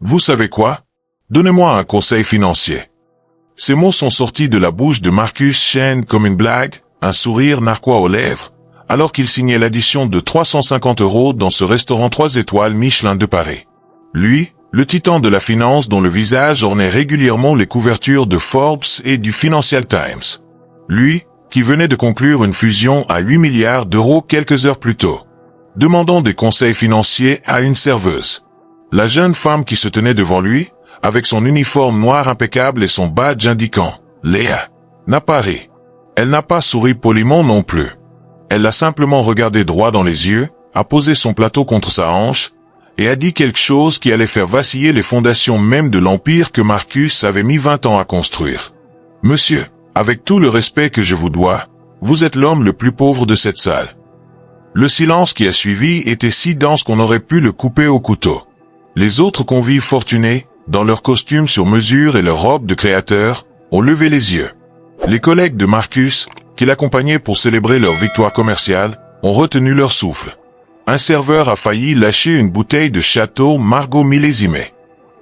Vous savez quoi? Donnez-moi un conseil financier. Ces mots sont sortis de la bouche de Marcus Chen comme une blague, un sourire narquois aux lèvres, alors qu'il signait l'addition de 350 € dans ce restaurant 3 étoiles Michelin de Paris. Lui, le titan de la finance dont le visage ornait régulièrement les couvertures de Forbes et du Financial Times. Lui, qui venait de conclure une fusion à 8 milliards d'euros quelques heures plus tôt, demandant des conseils financiers à une serveuse. La jeune femme qui se tenait devant lui, avec son uniforme noir impeccable et son badge indiquant « Léa », n'a pas ri. Elle n'a pas souri poliment non plus. Elle l'a simplement regardé droit dans les yeux, a posé son plateau contre sa hanche, et a dit quelque chose qui allait faire vaciller les fondations même de l'empire que Marcus avait mis 20 ans à construire. « Monsieur, avec tout le respect que je vous dois, vous êtes l'homme le plus pauvre de cette salle. » Le silence qui a suivi était si dense qu'on aurait pu le couper au couteau. Les autres convives fortunés, dans leurs costumes sur mesure et leurs robes de créateurs, ont levé les yeux. Les collègues de Marcus, qui l'accompagnaient pour célébrer leur victoire commerciale, ont retenu leur souffle. Un serveur a failli lâcher une bouteille de Château Margaux millésimée.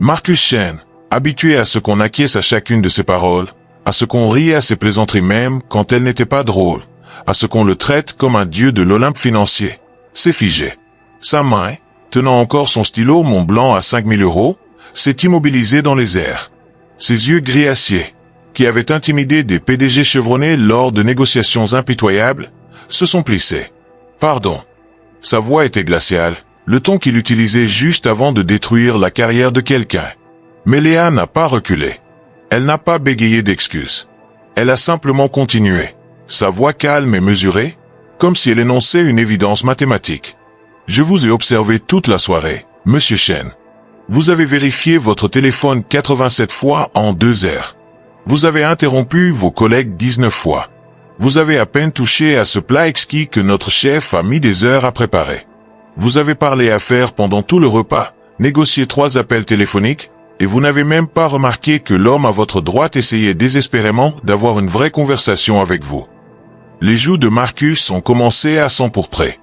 Marcus Chen, habitué à ce qu'on acquiesce à chacune de ses paroles, à ce qu'on riait à ses plaisanteries même quand elles n'étaient pas drôles, à ce qu'on le traite comme un dieu de l'Olympe financier, s'est figé. Sa main, tenant encore son stylo Mont Blanc à 5 000 €, s'est immobilisée dans les airs. Ses yeux gris acier, qui avaient intimidé des PDG chevronnés lors de négociations impitoyables, se sont plissés. Pardon. Sa voix était glaciale, le ton qu'il utilisait juste avant de détruire la carrière de quelqu'un. Mais Léa n'a pas reculé. Elle n'a pas bégayé d'excuses. Elle a simplement continué, sa voix calme et mesurée, comme si elle énonçait une évidence mathématique. Je vous ai observé toute la soirée, Monsieur Chen. Vous avez vérifié votre téléphone 87 fois en 2 heures. Vous avez interrompu vos collègues 19 fois. Vous avez à peine touché à ce plat exquis que notre chef a mis des heures à préparer. Vous avez parlé affaires pendant tout le repas, négocié 3 appels téléphoniques, et vous n'avez même pas remarqué que l'homme à votre droite essayait désespérément d'avoir une vraie conversation avec vous. Les joues de Marcus ont commencé à s'empourprer.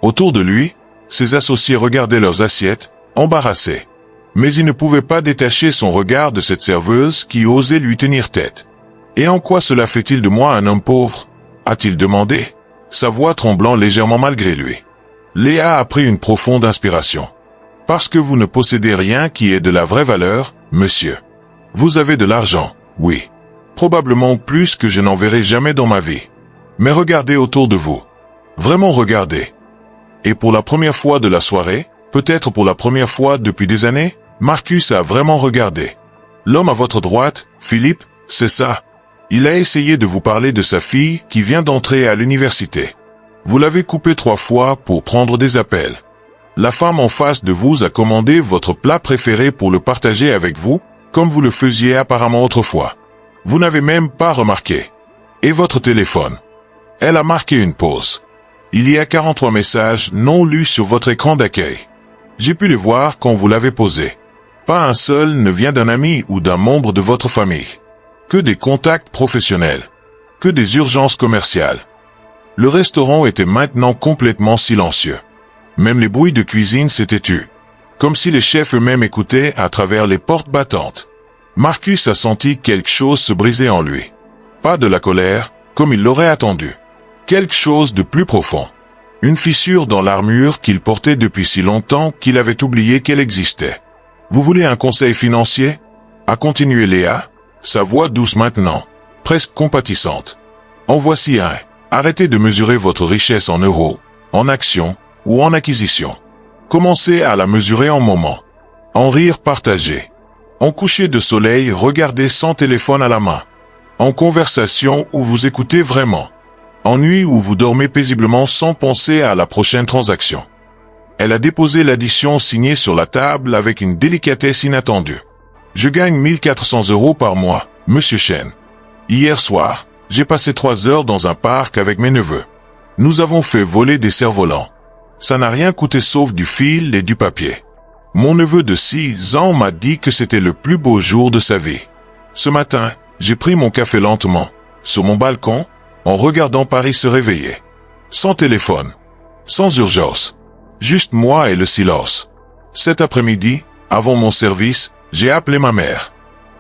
Autour de lui, ses associés regardaient leurs assiettes, embarrassés. Mais il ne pouvait pas détacher son regard de cette serveuse qui osait lui tenir tête. « Et en quoi cela fait-il de moi un homme pauvre ?» a-t-il demandé, sa voix tremblant légèrement malgré lui. Léa a pris une profonde inspiration. « Parce que vous ne possédez rien qui ait de la vraie valeur, monsieur. Vous avez de l'argent, oui. Probablement plus que je n'en verrai jamais dans ma vie. Mais regardez autour de vous. Vraiment regardez. » Et pour la première fois de la soirée, peut-être pour la première fois depuis des années, Marcus a vraiment regardé. L'homme à votre droite, Philippe, c'est ça. Il a essayé de vous parler de sa fille qui vient d'entrer à l'université. Vous l'avez coupé 3 fois pour prendre des appels. La femme en face de vous a commandé votre plat préféré pour le partager avec vous, comme vous le faisiez apparemment autrefois. Vous n'avez même pas remarqué. Et votre téléphone. Elle a marqué une pause. Il y a 43 messages non lus sur votre écran d'accueil. J'ai pu les voir quand vous l'avez posé. Pas un seul ne vient d'un ami ou d'un membre de votre famille. Que des contacts professionnels. Que des urgences commerciales. Le restaurant était maintenant complètement silencieux. Même les bruits de cuisine s'étaient tus. Comme si les chefs eux-mêmes écoutaient à travers les portes battantes. Marcus a senti quelque chose se briser en lui. Pas de la colère, comme il l'aurait attendu. Quelque chose de plus profond. Une fissure dans l'armure qu'il portait depuis si longtemps qu'il avait oublié qu'elle existait. « Vous voulez un conseil financier ?» a continué Léa, sa voix douce maintenant, presque compatissante. « En voici un. Arrêtez de mesurer votre richesse en euros, en actions ou en acquisitions. Commencez à la mesurer en moments. En rire partagé. En coucher de soleil regardez sans téléphone à la main. En conversation où vous écoutez vraiment. En nuit où vous dormez paisiblement sans penser à la prochaine transaction. » Elle a déposé l'addition signée sur la table avec une délicatesse inattendue. « Je gagne 1400 € par mois, Monsieur Chen. Hier soir, j'ai passé 3 heures dans un parc avec mes neveux. Nous avons fait voler des cerfs-volants. Ça n'a rien coûté sauf du fil et du papier. Mon neveu de 6 ans m'a dit que c'était le plus beau jour de sa vie. Ce matin, j'ai pris mon café lentement, sur mon balcon, en regardant Paris se réveiller. Sans téléphone. Sans urgence. Juste moi et le silence. Cet après-midi, Avant mon service, j'ai appelé ma mère.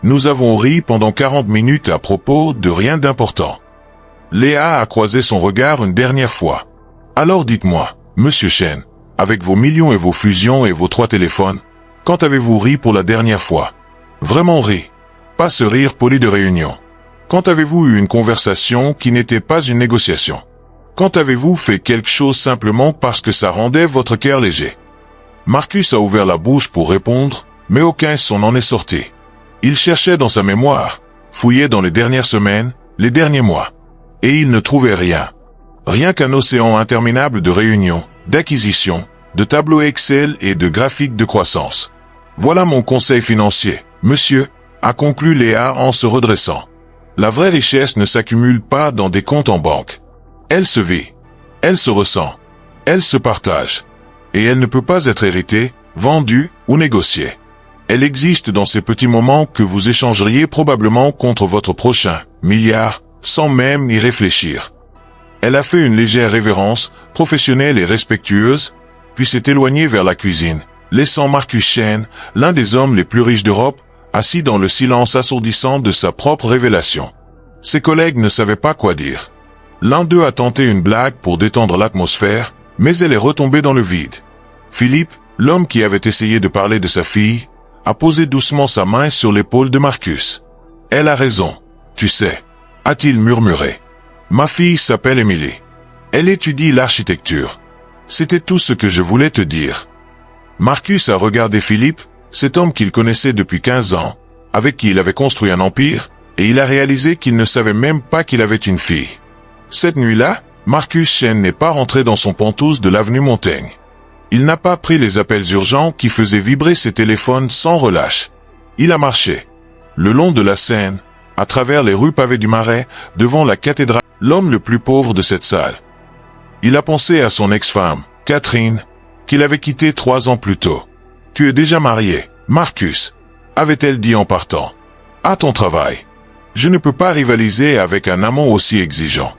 Nous avons ri pendant 40 minutes à propos de rien d'important. Léa a croisé son regard une dernière fois. Alors dites-moi, Monsieur Chen, avec vos millions et vos fusions et vos 3 téléphones, quand avez-vous ri pour la dernière fois? Vraiment ri. Pas ce rire poli de réunion. Quand avez-vous eu une conversation qui n'était pas une négociation? Quand avez-vous fait quelque chose simplement parce que ça rendait votre cœur léger? Marcus a ouvert la bouche pour répondre, mais aucun son n'en est sorti. Il cherchait dans sa mémoire, fouillait dans les dernières semaines, les derniers mois. Et il ne trouvait rien. Rien qu'un océan interminable de réunions, d'acquisitions, de tableaux Excel et de graphiques de croissance. Voilà mon conseil financier, monsieur, a conclu Léa en se redressant. La vraie richesse ne s'accumule pas dans des comptes en banque. Elle se vit. Elle se ressent. Elle se partage. Et elle ne peut pas être héritée, vendue ou négociée. Elle existe dans ces petits moments que vous échangeriez probablement contre votre prochain milliard, sans même y réfléchir. Elle a fait une légère révérence, professionnelle et respectueuse, puis s'est éloignée vers la cuisine, laissant Marcus Chen, l'un des hommes les plus riches d'Europe, assis dans le silence assourdissant de sa propre révélation. Ses collègues ne savaient pas quoi dire. L'un d'eux a tenté une blague pour détendre l'atmosphère, mais elle est retombée dans le vide. Philippe, l'homme qui avait essayé de parler de sa fille, a posé doucement sa main sur l'épaule de Marcus. « Elle a raison, tu sais, » a-t-il murmuré. « Ma fille s'appelle Emily. Elle étudie l'architecture. C'était tout ce que je voulais te dire. » Marcus a regardé Philippe, cet homme qu'il connaissait depuis 15 ans, avec qui il avait construit un empire, et il a réalisé qu'il ne savait même pas qu'il avait une fille. Cette nuit-là, Marcus Chen n'est pas rentré dans son penthouse de l'avenue Montaigne. Il n'a pas pris les appels urgents qui faisaient vibrer ses téléphones sans relâche. Il a marché, le long de la Seine, à travers les rues pavées du Marais, devant la cathédrale, l'homme le plus pauvre de cette salle. Il a pensé à son ex-femme, Catherine, qu'il avait quittée 3 ans plus tôt. « Tu es déjà marié, Marcus », avait-elle dit en partant. « À ton travail. Je ne peux pas rivaliser avec un amant aussi exigeant. »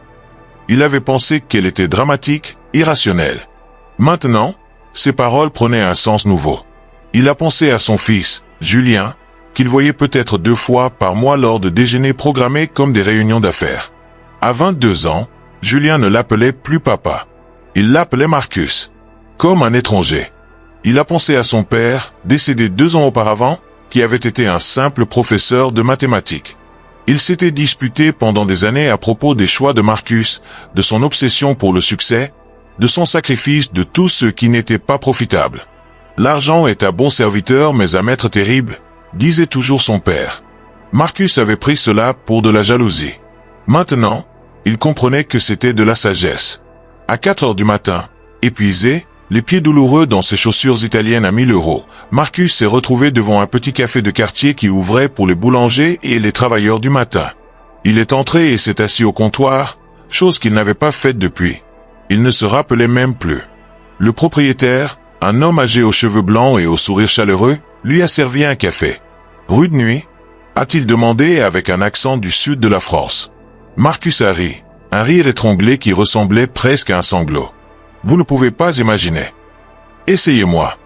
Il avait pensé qu'elle était dramatique, irrationnelle. Maintenant, ses paroles prenaient un sens nouveau. Il a pensé à son fils, Julien, qu'il voyait peut-être 2 fois par mois lors de déjeuners programmés comme des réunions d'affaires. À 22 ans, Julien ne l'appelait plus papa. Il l'appelait Marcus, comme un étranger. Il a pensé à son père, décédé 2 ans auparavant, qui avait été un simple professeur de mathématiques. Il s'était disputé pendant des années à propos des choix de Marcus, de son obsession pour le succès, de son sacrifice de tout ce qui n'était pas profitable. L'argent est un bon serviteur mais un maître terrible, disait toujours son père. Marcus avait pris cela pour de la jalousie. Maintenant, il comprenait que c'était de la sagesse. À 4 heures du matin, épuisé, les pieds douloureux dans ses chaussures italiennes à 1000 €, Marcus s'est retrouvé devant un petit café de quartier qui ouvrait pour les boulangers et les travailleurs du matin. Il est entré et s'est assis au comptoir, chose qu'il n'avait pas faite depuis. Il ne se rappelait même plus. Le propriétaire, un homme âgé aux cheveux blancs et au sourire chaleureux, lui a servi un café. « Rude nuit ?» a-t-il demandé avec un accent du sud de la France. Marcus a ri, un rire étranglé qui ressemblait presque à un sanglot. Vous ne pouvez pas imaginer. Essayez-moi.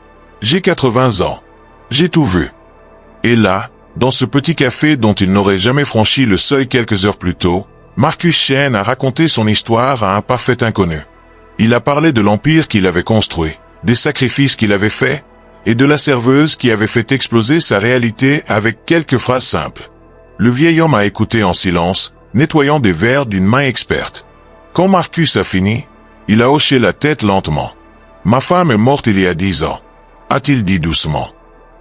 J'ai 80 ans. J'ai tout vu. Et là, dans ce petit café dont il n'aurait jamais franchi le seuil quelques heures plus tôt, Marcus Chen a raconté son histoire à un parfait inconnu. Il a parlé de l'empire qu'il avait construit, des sacrifices qu'il avait faits, et de la serveuse qui avait fait exploser sa réalité avec quelques phrases simples. Le vieil homme a écouté en silence, nettoyant des verres d'une main experte. Quand Marcus a fini, il a hoché la tête lentement. « Ma femme est morte il y a 10 ans, a-t-il dit doucement.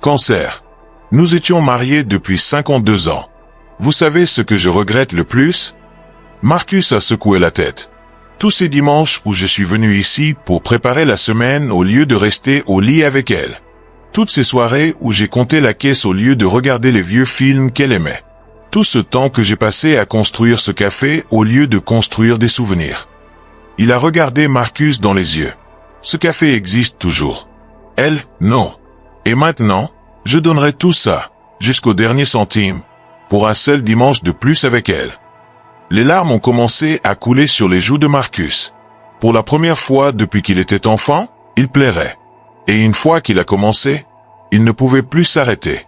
Cancer. Nous étions mariés depuis 52 ans. Vous savez ce que je regrette le plus ? Marcus a secoué la tête. Tous ces dimanches où je suis venu ici pour préparer la semaine au lieu de rester au lit avec elle. Toutes ces soirées où j'ai compté la caisse au lieu de regarder les vieux films qu'elle aimait. Tout ce temps que j'ai passé à construire ce café au lieu de construire des souvenirs. Il a regardé Marcus dans les yeux. Ce café existe toujours. Elle, non. Et maintenant, je donnerai tout ça, jusqu'au dernier centime, pour un seul dimanche de plus avec elle. Les larmes ont commencé à couler sur les joues de Marcus. Pour la première fois depuis qu'il était enfant, il plairait. Et une fois qu'il a commencé, Il ne pouvait plus s'arrêter.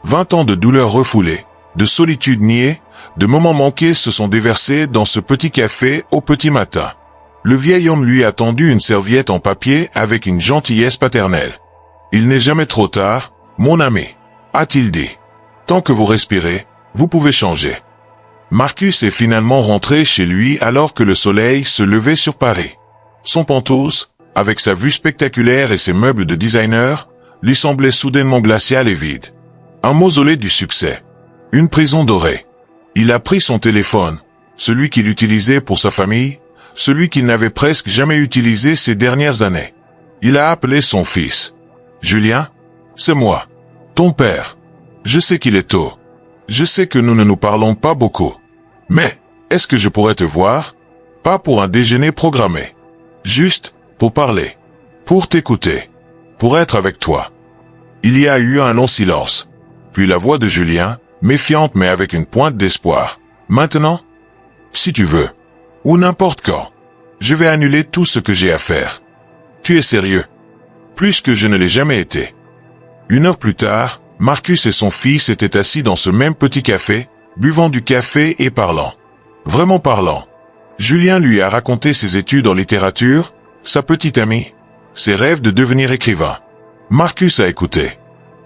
20 ans de douleurs refoulées, de solitude niée, de moments manqués se sont déversés dans ce petit café au petit matin. Le vieil homme lui a tendu une serviette en papier avec une gentillesse paternelle. « Il n'est jamais trop tard, mon ami, » a-t-il dit. « Tant que vous respirez, vous pouvez changer. » Marcus est finalement rentré chez lui alors que le soleil se levait sur Paris. Son penthouse, avec sa vue spectaculaire et ses meubles de designer, lui semblait soudainement glacial et vide. Un mausolée du succès. Une prison dorée. Il a pris son téléphone, celui qu'il utilisait pour sa famille, celui qu'il n'avait presque jamais utilisé ces dernières années. Il a appelé son fils. « Julien, c'est moi, ton père. Je sais qu'il est tôt. Je sais que nous ne nous parlons pas beaucoup. Mais, est-ce que je pourrais te voir? Pas pour un déjeuner programmé. Juste, pour parler. Pour t'écouter. Pour être avec toi. » Il y a eu un long silence. Puis la voix de Julien, méfiante mais avec une pointe d'espoir. « Maintenant? Si tu veux. Ou n'importe quand. Je vais annuler tout ce que j'ai à faire. Tu es sérieux? Plus que je ne l'ai jamais été. » 1 heure plus tard, Marcus et son fils étaient assis dans ce même petit café, buvant du café et parlant. Vraiment parlant. Julien lui a raconté ses études en littérature, sa petite amie, ses rêves de devenir écrivain. Marcus a écouté.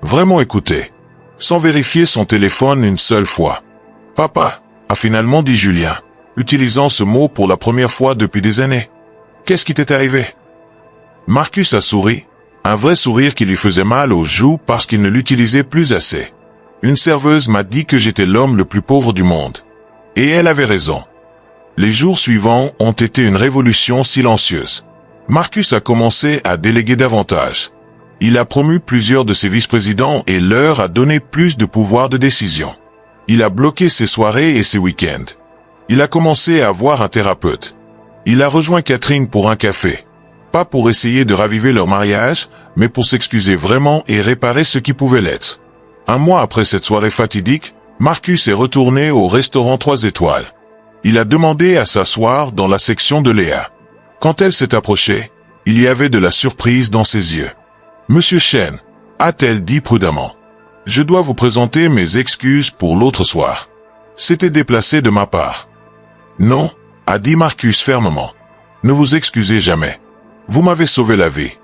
Vraiment écouté. Sans vérifier son téléphone une seule fois. « Papa », a finalement dit Julien, utilisant ce mot pour la première fois depuis des années. « Qu'est-ce qui t'est arrivé ?» Marcus a souri, un vrai sourire qui lui faisait mal aux joues parce qu'il ne l'utilisait plus assez. « Une serveuse m'a dit que j'étais l'homme le plus pauvre du monde. Et elle avait raison. » Les jours suivants ont été une révolution silencieuse. Marcus a commencé à déléguer davantage. Il a promu plusieurs de ses vice-présidents et leur a donné plus de pouvoir de décision. Il a bloqué ses soirées et ses week-ends. Il a commencé à voir un thérapeute. Il a rejoint Catherine pour un café. Pas pour essayer de raviver leur mariage, mais pour s'excuser vraiment et réparer ce qui pouvait l'être. 1 mois après cette soirée fatidique, Marcus est retourné au restaurant 3 étoiles. Il a demandé à s'asseoir dans la section de Léa. Quand elle s'est approchée, il y avait de la surprise dans ses yeux. « Monsieur Chen », a-t-elle dit prudemment, « je dois vous présenter mes excuses pour l'autre soir. C'était déplacé de ma part. »« Non », a dit Marcus fermement. « Ne vous excusez jamais. Vous m'avez sauvé la vie. »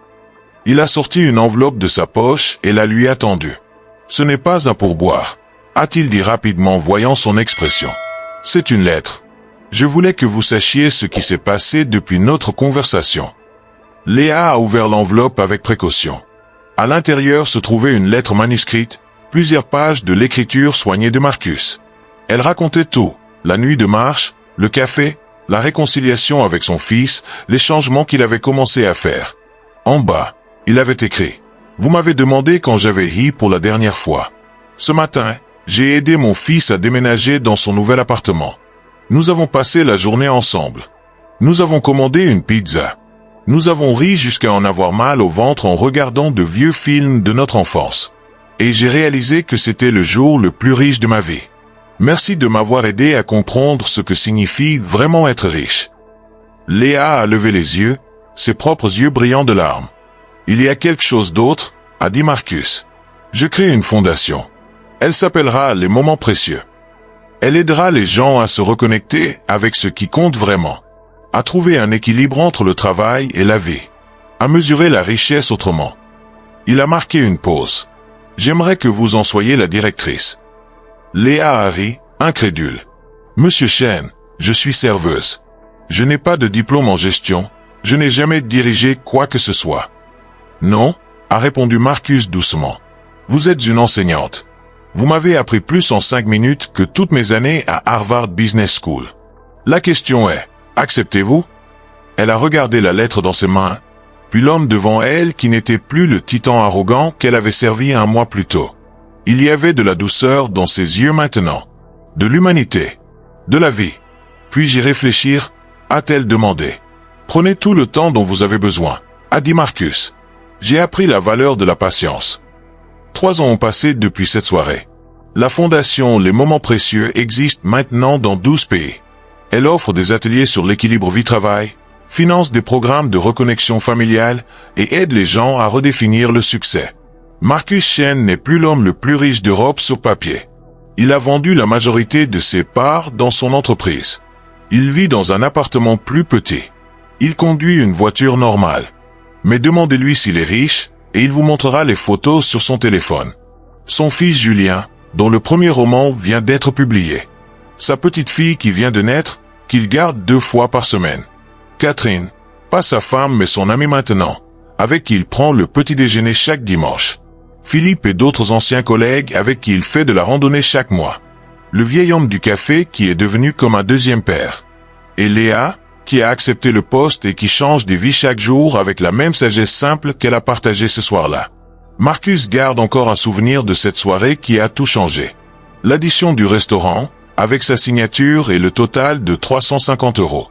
Il a sorti une enveloppe de sa poche et la lui a tendue. « Ce n'est pas un pourboire », a-t-il dit rapidement voyant son expression. « C'est une lettre. Je voulais que vous sachiez ce qui s'est passé depuis notre conversation. » Léa a ouvert l'enveloppe avec précaution. À l'intérieur se trouvait une lettre manuscrite, plusieurs pages de l'écriture soignée de Marcus. Elle racontait tout, la nuit de marche, le café, la réconciliation avec son fils, les changements qu'il avait commencé à faire. En bas, il avait écrit « Vous m'avez demandé quand j'avais ri pour la dernière fois. Ce matin, j'ai aidé mon fils à déménager dans son nouvel appartement. Nous avons passé la journée ensemble. Nous avons commandé une pizza. Nous avons ri jusqu'à en avoir mal au ventre en regardant de vieux films de notre enfance. Et j'ai réalisé que c'était le jour le plus riche de ma vie. Merci de m'avoir aidé à comprendre ce que signifie vraiment être riche. » Léa a levé les yeux, ses propres yeux brillants de larmes. « Il y a quelque chose d'autre, » a dit Marcus. « Je crée une fondation. Elle s'appellera Les Moments Précieux. Elle aidera les gens à se reconnecter avec ce qui compte vraiment, à trouver un équilibre entre le travail et la vie, à mesurer la richesse autrement. » Il a marqué une pause. « J'aimerais que vous en soyez la directrice. » Léa a ri, incrédule. « Monsieur Chen, je suis serveuse. Je n'ai pas de diplôme en gestion, je n'ai jamais dirigé quoi que ce soit. »« Non », a répondu Marcus doucement. « Vous êtes une enseignante. Vous m'avez appris plus en 5 minutes que toutes mes années à Harvard Business School. La question est, acceptez-vous » Elle a regardé la lettre dans ses mains, puis l'homme devant elle qui n'était plus le titan arrogant qu'elle avait servi 1 mois plus tôt. Il y avait de la douceur dans ses yeux maintenant, de l'humanité, de la vie. « Puis-je y réfléchir » a-t-elle demandé. « Prenez tout le temps dont vous avez besoin » a dit Marcus. « J'ai appris la valeur de la patience. » 3 ans ont passé depuis cette soirée. La fondation Les Moments Précieux existe maintenant dans 12 pays. Elle offre des ateliers sur l'équilibre vie-travail, finance des programmes de reconnexion familiale et aide les gens à redéfinir le succès. Marcus Chen n'est plus l'homme le plus riche d'Europe sur papier. Il a vendu la majorité de ses parts dans son entreprise. Il vit dans un appartement plus petit. Il conduit une voiture normale. Mais demandez-lui s'il est riche, et il vous montrera les photos sur son téléphone. Son fils Julien, dont le premier roman vient d'être publié. Sa petite fille qui vient de naître, qu'il garde 2 fois par semaine. Catherine, pas sa femme mais son amie maintenant, avec qui il prend le petit déjeuner chaque dimanche. Philippe et d'autres anciens collègues avec qui il fait de la randonnée chaque mois. Le vieil homme du café qui est devenu comme un deuxième père. Et Léa, qui a accepté le poste et qui change des vies chaque jour avec la même sagesse simple qu'elle a partagée ce soir-là. Marcus garde encore un souvenir de cette soirée qui a tout changé. L'addition du restaurant, avec sa signature et le total de 350 €.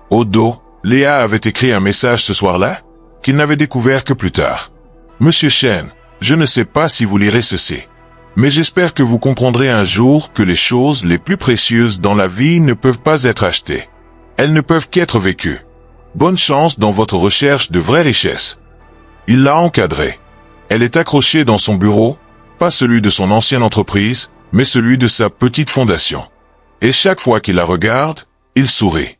Au dos, Léa avait écrit un message ce soir-là, qu'il n'avait découvert que plus tard. Monsieur Chen, je ne sais pas si vous lirez ceci. Mais j'espère que vous comprendrez un jour que les choses les plus précieuses dans la vie ne peuvent pas être achetées. Elles ne peuvent qu'être vécues. Bonne chance dans votre recherche de vraies richesses. Il l'a encadrée. Elle est accrochée dans son bureau, pas celui de son ancienne entreprise, mais celui de sa petite fondation. Et chaque fois qu'il la regarde, il sourit.